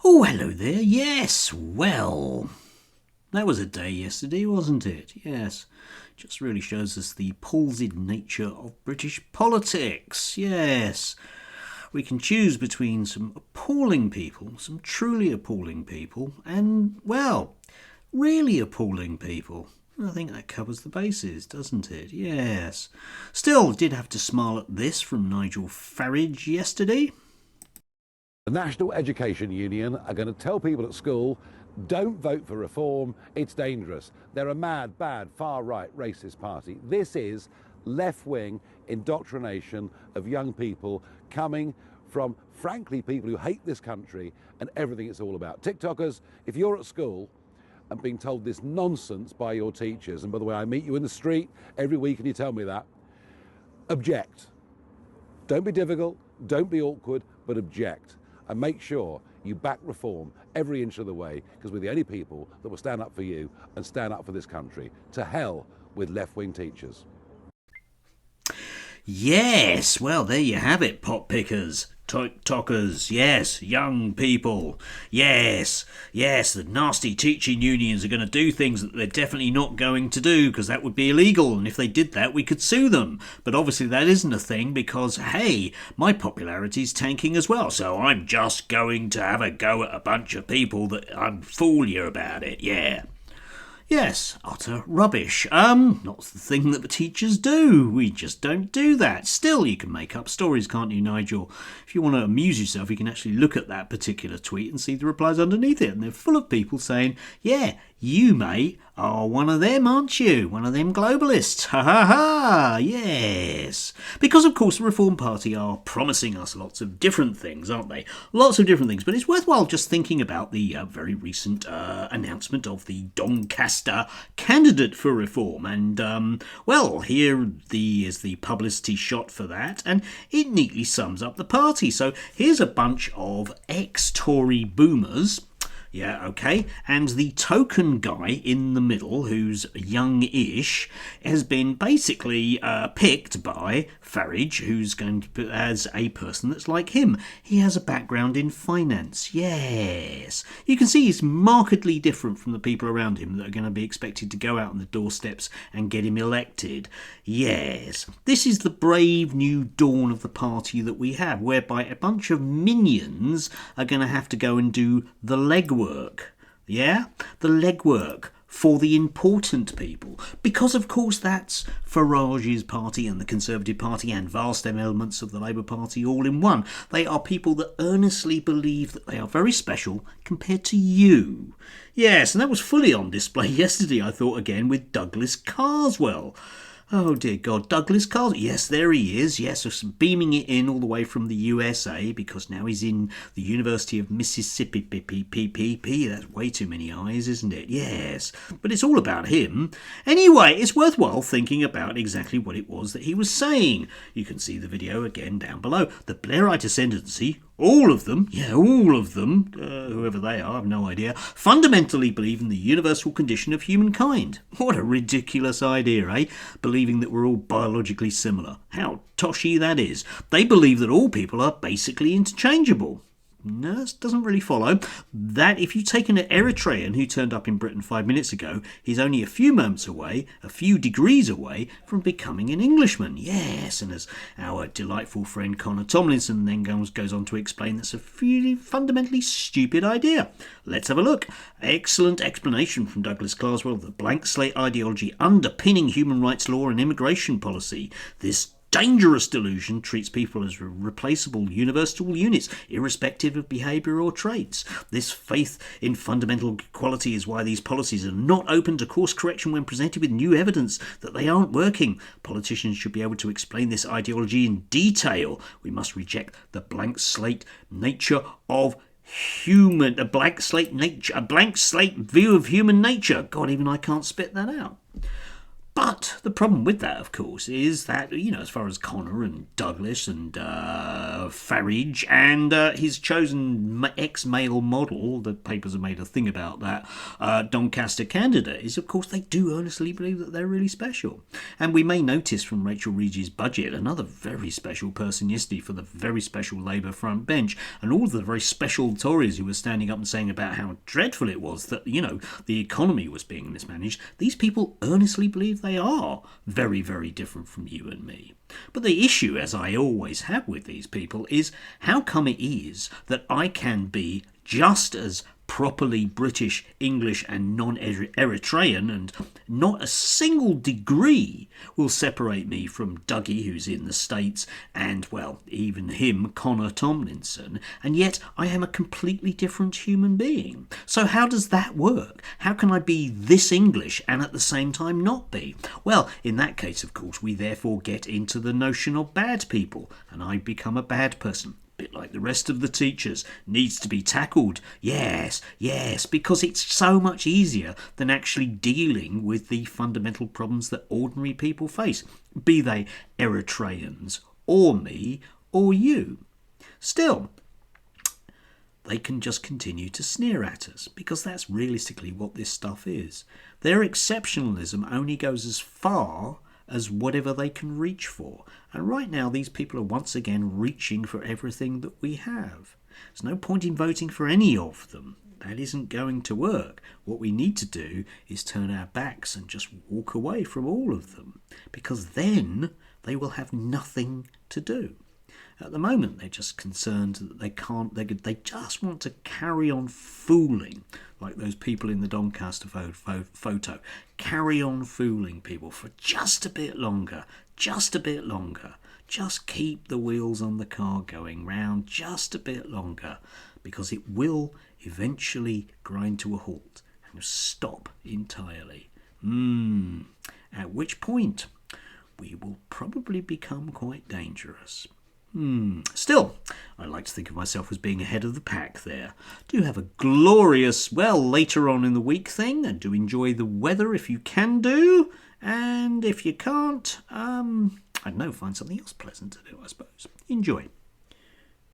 Oh, hello there. Yes, well, that was a day yesterday, wasn't it? Yes. Just really shows us the palsied nature of British politics. Yes. We can choose between some appalling people, some truly appalling people, and, well, really appalling people. I think that covers the bases, doesn't it? Yes. Still, did have to smile at this from Nigel Farage yesterday. The National Education Union are going to tell people at school, don't vote for reform, it's dangerous. They're a mad, bad, far-right, racist party. This is left-wing indoctrination of young people coming from, frankly, people who hate this country and everything it's all about. TikTokers, if you're at school and being told this nonsense by your teachers, and by the way, I meet you in the street every week and you tell me that, object. Don't be difficult, don't be awkward, but object. And make sure you back reform every inch of the way, because we're the only people that will stand up for you and stand up for this country. To hell with left-wing teachers. Yes, well, there you have it, pot pickers, TikTokers, yes, young people, yes, the nasty teaching unions are going to do things that they're definitely not going to do, because that would be illegal, and if they did that, we could sue them. But obviously that isn't a thing, because, hey, my popularity's tanking as well, so I'm just going to have a go at a bunch of people that fool you about it, yeah. Yes, utter rubbish. Not the thing that the teachers do. We just don't do that. Still, you can make up stories, can't you, Nigel? If you want to amuse yourself, you can actually look at that particular tweet and see the replies underneath it. And they're full of people saying, yeah, you, mate, are one of them, aren't you? One of them globalists. Ha ha ha, yes. Because, of course, the Reform Party are promising us lots of different things, aren't they? Lots of different things. But it's worthwhile just thinking about the very recent announcement of the Doncaster candidate for reform. And, well, here is the publicity shot for that. And it neatly sums up the party. So here's a bunch of ex-Tory boomers. Yeah, okay. And the token guy in the middle, who's young-ish, has been basically picked by Farage, who's going to be as a person that's like him. He has a background in finance, yes. You can see he's markedly different from the people around him that are going to be expected to go out on the doorsteps and get him elected. Yes. This is the brave new dawn of the party that we have, whereby a bunch of minions are going to have to go and do the legwork. Yeah? The legwork for the important people. Because, of course, that's Farage's party and the Conservative Party and vast elements of the Labour Party all in one. They are people that earnestly believe that they are very special compared to you. Yes, and that was fully on display yesterday, I thought, again, with Douglas Carswell. Oh, dear God, Douglas Carswell. Yes, there he is. Yes, just beaming it in all the way from the USA, because now he's in the University of Mississippi. That's way too many I's, isn't it? Yes, but it's all about him. Anyway, it's worthwhile thinking about exactly what it was that he was saying. You can see the video again down below. The Blairite ascendancy, all of them, whoever they are, I have no idea, fundamentally believe in the universal condition of humankind. What a ridiculous idea, eh? Believing that we're all biologically similar. How toshy that is. They believe that all people are basically interchangeable. No, that doesn't really follow. That if you take an Eritrean who turned up in Britain 5 minutes ago, he's only a few moments away, a few degrees away from becoming an Englishman. Yes, and as our delightful friend Connor Tomlinson then goes on to explain, that's a really fundamentally stupid idea. Let's have a look. Excellent explanation from Douglas Carswell of the blank slate ideology underpinning human rights law and immigration policy. This dangerous delusion treats people as replaceable universal units, irrespective of behaviour or traits. This faith in fundamental equality is why these policies are not open to course correction when presented with new evidence that they aren't working. Politicians should be able to explain this ideology in detail. We must reject the blank slate nature of human, a blank slate view of human nature. God, even I can't spit that out. But the problem with that, of course, is that, as far as Connor and Douglas and Farage and his chosen ex-male model, the papers have made a thing about that, Doncaster candidate, is, of course, they do earnestly believe that they're really special. And we may notice from Rachel Reeves' budget another very special person yesterday for the very special Labour front bench, and all of the very special Tories who were standing up and saying about how dreadful it was that, the economy was being mismanaged. These people earnestly believe they are very, very different from you and me. But the issue, as I always have with these people, is how come it is that I can be just as properly British, English and non-Eritrean, and not a single degree will separate me from Dougie, who's in the States, and, well, even him, Connor Tomlinson, and yet I am a completely different human being. So how does that work? How can I be this English and at the same time not be? Well, in that case, of course, we therefore get into the notion of bad people, and I become a bad person. Bit like the rest of the teachers, needs to be tackled. Yes, because it's so much easier than actually dealing with the fundamental problems that ordinary people face, be they Eritreans or me or you. Still, they can just continue to sneer at us, because that's realistically what this stuff is. Their exceptionalism only goes as far as whatever they can reach for. And right now, these people are once again reaching for everything that we have. There's no point in voting for any of them. That isn't going to work. What we need to do is turn our backs and just walk away from all of them, because then they will have nothing to do. At the moment, they're just concerned that they just want to carry on fooling, like those people in the Doncaster photo. Carry on fooling people for just a bit longer. Just keep the wheels on the car going round just a bit longer, because it will eventually grind to a halt and stop entirely. At which point, we will probably become quite dangerous. Still, I like to think of myself as being ahead of the pack there. Do have a glorious, later on in the week thing, and do enjoy the weather if you can do. And if you can't, I don't know, find something else pleasant to do, I suppose. Enjoy.